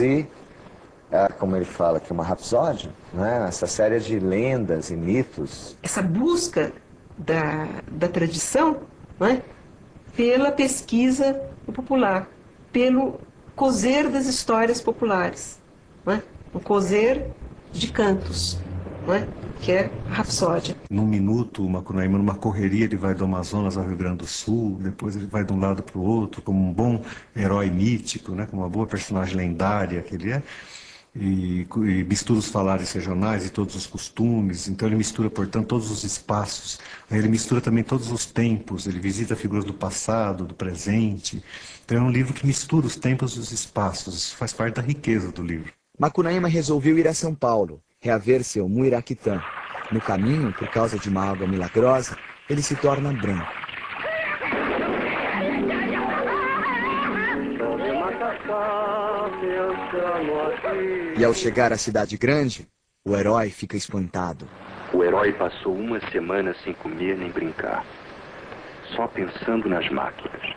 si, como ele fala, que é uma rapsódia, né? Essa série de lendas e mitos. Essa busca da tradição, né? Pela pesquisa popular, pelo cozer das histórias populares, né? O cozer de cantos, né? Que é a rapsódia. Num minuto, o Macunaíma, numa correria, ele vai do Amazonas ao Rio Grande do Sul, depois ele vai de um lado para o outro, como um bom herói mítico, né, como uma boa personagem lendária que ele é, e mistura os falares regionais e todos os costumes, então ele mistura, portanto, todos os espaços, aí ele mistura também todos os tempos, ele visita figuras do passado, do presente, então é um livro que mistura os tempos e os espaços, isso faz parte da riqueza do livro. Macunaíma resolveu ir a São Paulo, reaver seu Muiraquitã. No caminho, por causa de uma água milagrosa, ele se torna branco. E ao chegar à cidade grande, o herói fica espantado. O herói passou uma semana sem comer nem brincar, só pensando nas máquinas.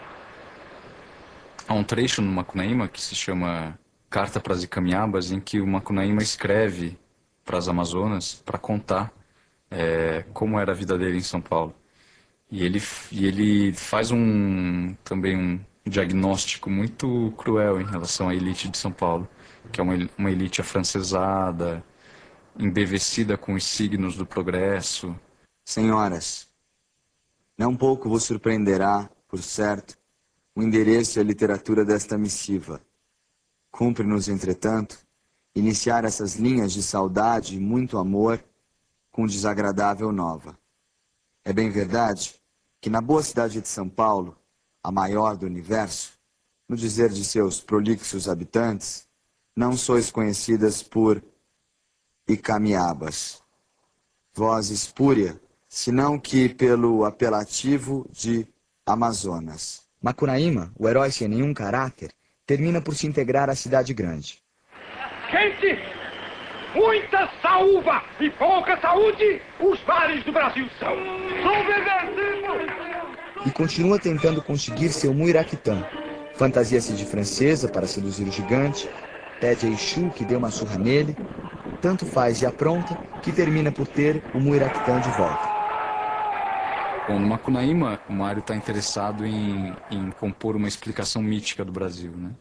Há um trecho no Macunaíma que se chama Carta para as Icamiabas, em que o Macunaíma escreve para as Amazonas para contar como era a vida dele em São Paulo. E ele faz também um diagnóstico muito cruel em relação à elite de São Paulo, que é uma elite afrancesada, embevecida com os signos do progresso. Senhoras, não pouco vos surpreenderá, por certo, o endereço e a literatura desta missiva. Cumpre-nos, entretanto, iniciar essas linhas de saudade e muito amor com desagradável nova. É bem verdade que na boa cidade de São Paulo, a maior do universo, no dizer de seus prolixos habitantes, não sois conhecidas por Icamiabas, voz espúria, senão que pelo apelativo de Amazonas. Macunaíma, o herói sem nenhum caráter, termina por se integrar à cidade grande. Gente, muita saúva e pouca saúde, os mares do Brasil são. E continua tentando conseguir seu Muiraquitã. Fantasia-se de francesa para seduzir o gigante, pede a Exu que dê uma surra nele, tanto faz e apronta que termina por ter o Muiraquitã de volta. Bom, no Macunaíma, o Mário está interessado em compor uma explicação mítica do Brasil, né?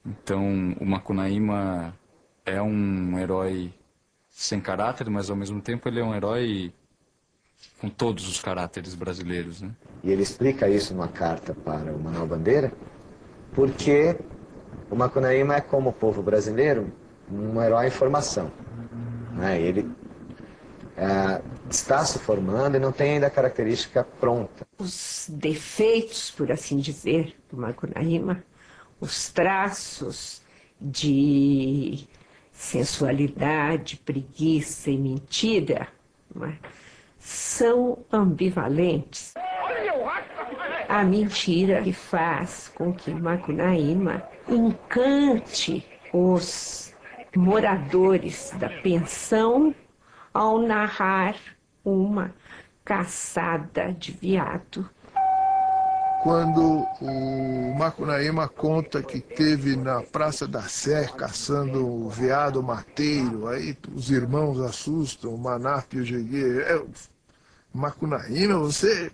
Então, o Macunaíma é um herói sem caráter, mas ao mesmo tempo ele é um herói com todos os caráteres brasileiros, né? E ele explica isso numa carta para o Manuel Bandeira, porque o Macunaíma é, como o povo brasileiro, um herói em formação, né? Ele está se formando e não tem ainda a característica pronta. Os defeitos, por assim dizer, do Macunaíma, os traços de sensualidade, preguiça e mentira, não é? São ambivalentes. A mentira que faz com que Macunaíma encante os moradores da pensão ao narrar uma caçada de veado. Quando o Macunaíma conta que teve na Praça da Sé caçando o veado mateiro, aí os irmãos assustam, o Manap e o Jegue. Macunaíma, você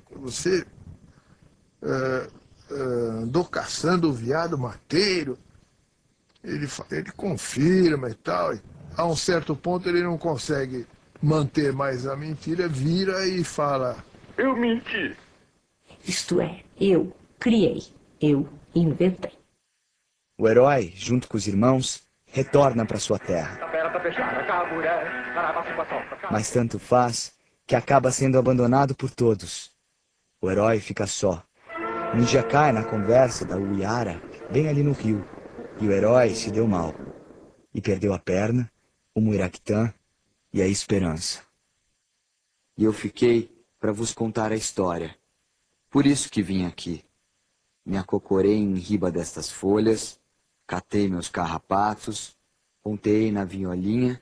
andou caçando o veado mateiro? Ele confirma e tal. E a um certo ponto ele não consegue manter mais a mentira, vira e fala: Eu menti. Isto é, eu criei, eu inventei. O herói, junto com os irmãos, retorna para sua terra. Mas tanto faz que acaba sendo abandonado por todos. O herói fica só. Um dia cai na conversa da Uiara, bem ali no rio, e o herói se deu mal. E perdeu a perna, o Muiraquitã e a esperança. E eu fiquei para vos contar a história. Por isso que vim aqui. Me acocorei em riba destas folhas, catei meus carrapatos, ponteei na vinholinha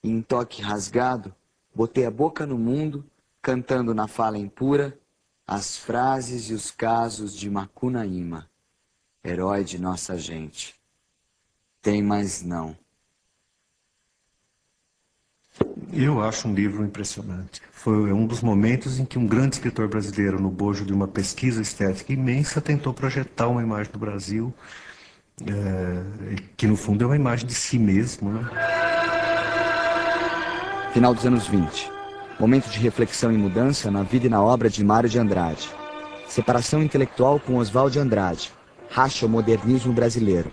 e em toque rasgado botei a boca no mundo, cantando na fala impura as frases e os casos de Macunaíma, herói de nossa gente. Tem, mas não. Eu acho um livro impressionante. Foi um dos momentos em que um grande escritor brasileiro, no bojo de uma pesquisa estética imensa, tentou projetar uma imagem do Brasil, que no fundo é uma imagem de si mesmo, né? Final dos anos 20. Momento de reflexão e mudança na vida e na obra de Mário de Andrade. Separação intelectual com Oswald de Andrade. Racha o modernismo brasileiro.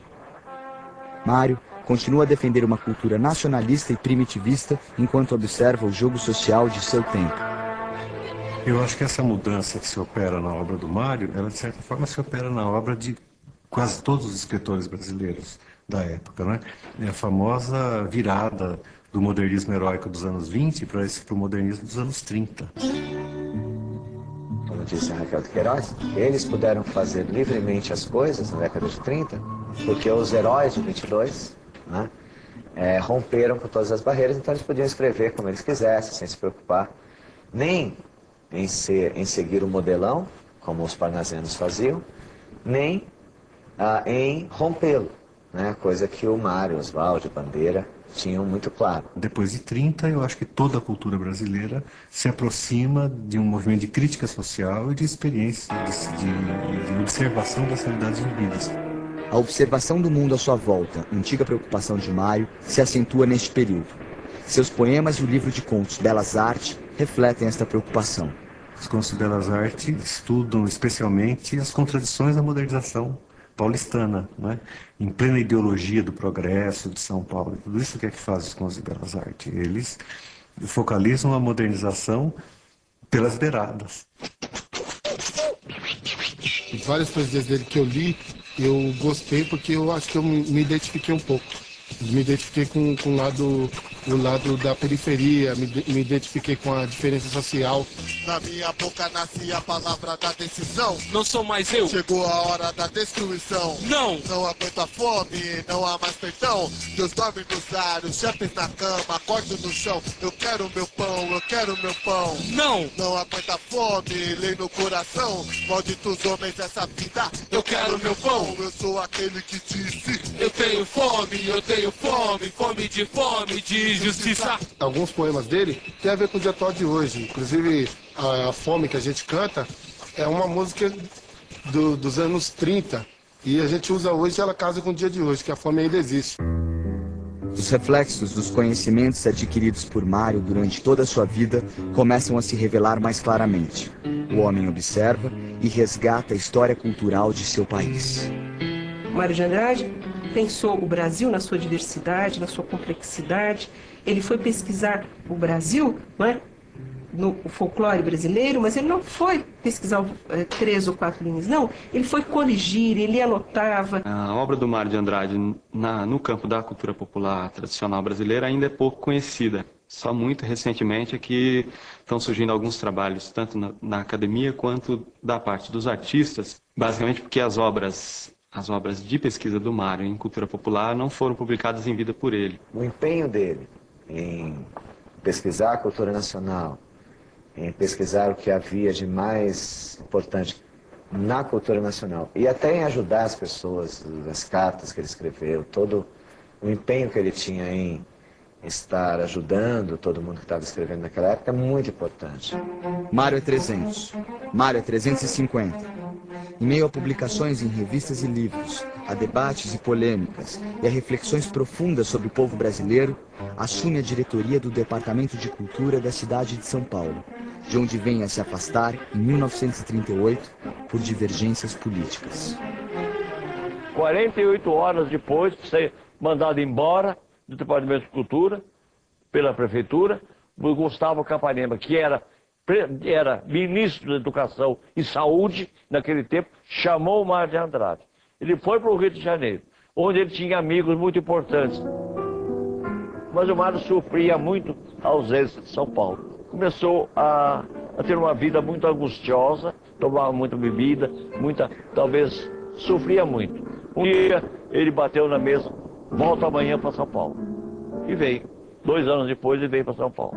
Mário continua a defender uma cultura nacionalista e primitivista enquanto observa o jogo social de seu tempo. Eu acho que essa mudança que se opera na obra do Mário, ela de certa forma se opera na obra de quase todos os escritores brasileiros da época, né? É a famosa virada do modernismo heróico dos anos 20 para o modernismo dos anos 30. Como disse a Raquel de Queiroz, eles puderam fazer livremente as coisas na década de 30, porque os heróis de 22, né, romperam com todas as barreiras, então eles podiam escrever como eles quisessem, sem se preocupar nem em seguir o modelão, como os parnasianos faziam, nem em rompê-lo, né, coisa que o Mário, Oswald, Bandeira tinham muito claro. Depois de 30, eu acho que toda a cultura brasileira se aproxima de um movimento de crítica social e de experiência, de observação das realidades vividas. A observação do mundo à sua volta, antiga preocupação de Mário, se acentua neste período. Seus poemas e o livro de contos Belas Artes refletem esta preocupação. Os contos de Belas Artes estudam especialmente as contradições da modernização paulistana, né? Em plena ideologia do progresso de São Paulo. Tudo isso que é que faz os contos de Belas Artes. Eles focalizam a modernização pelas beiradas. Várias poesias dele que eu li, eu gostei porque eu acho que eu me identifiquei um pouco. Me identifiquei com o lado da periferia, me identifiquei com a diferença social. Na minha boca nasce a palavra da decisão. Não sou mais eu. Chegou a hora da destruição. Não. Não aguenta fome, não há mais perdão. Deus dorme nos ares, chefes na cama, acordo no chão. Eu quero meu pão, eu quero meu pão. Não. Não aguenta fome, lei no coração. Malditos homens dessa vida. Eu quero meu pão. Eu sou aquele que disse. Eu tenho fome, fome de justiça. Alguns poemas dele têm a ver com o dia atual de hoje. Inclusive, a Fome que a gente canta é uma música dos anos 30. E a gente usa hoje, ela casa com o dia de hoje, que a fome ainda existe. Os reflexos dos conhecimentos adquiridos por Mário durante toda a sua vida começam a se revelar mais claramente. O homem observa e resgata a história cultural de seu país. Mário de Andrade pensou o Brasil na sua diversidade, na sua complexidade. Ele foi pesquisar o Brasil, não é? No folclore brasileiro, mas ele não foi pesquisar 3 ou 4 linhas, não. Ele foi coligir, ele anotava. A obra do Mário de Andrade no campo da cultura popular tradicional brasileira ainda é pouco conhecida. Só muito recentemente é que estão surgindo alguns trabalhos, tanto na academia quanto da parte dos artistas, basicamente porque as obras de pesquisa do Mário em cultura popular não foram publicadas em vida por ele. O empenho dele em pesquisar a cultura nacional, em pesquisar o que havia de mais importante na cultura nacional e até em ajudar as pessoas, as cartas que ele escreveu, todo o empenho que ele tinha em estar ajudando todo mundo que estava escrevendo naquela época é muito importante. Mário é 300. Mário é 350. Em meio a publicações em revistas e livros, a debates e polêmicas e a reflexões profundas sobre o povo brasileiro, assume a diretoria do Departamento de Cultura da cidade de São Paulo, de onde vem a se afastar em 1938 por divergências políticas. 48 horas depois de ser mandado embora do Departamento de Cultura pela Prefeitura, o Gustavo Capanema, que era ministro da Educação e Saúde naquele tempo, chamou o Mário de Andrade. Ele foi para o Rio de Janeiro, onde ele tinha amigos muito importantes. Mas o Mário sofria muito a ausência de São Paulo. Começou a ter uma vida muito angustiosa, tomava muita bebida, talvez sofria muito. Um dia ele bateu na mesa, volta amanhã para São Paulo. E veio. 2 anos depois ele veio para São Paulo.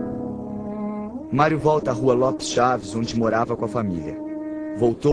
Mário volta à Rua Lopes Chaves, onde morava com a família. Voltou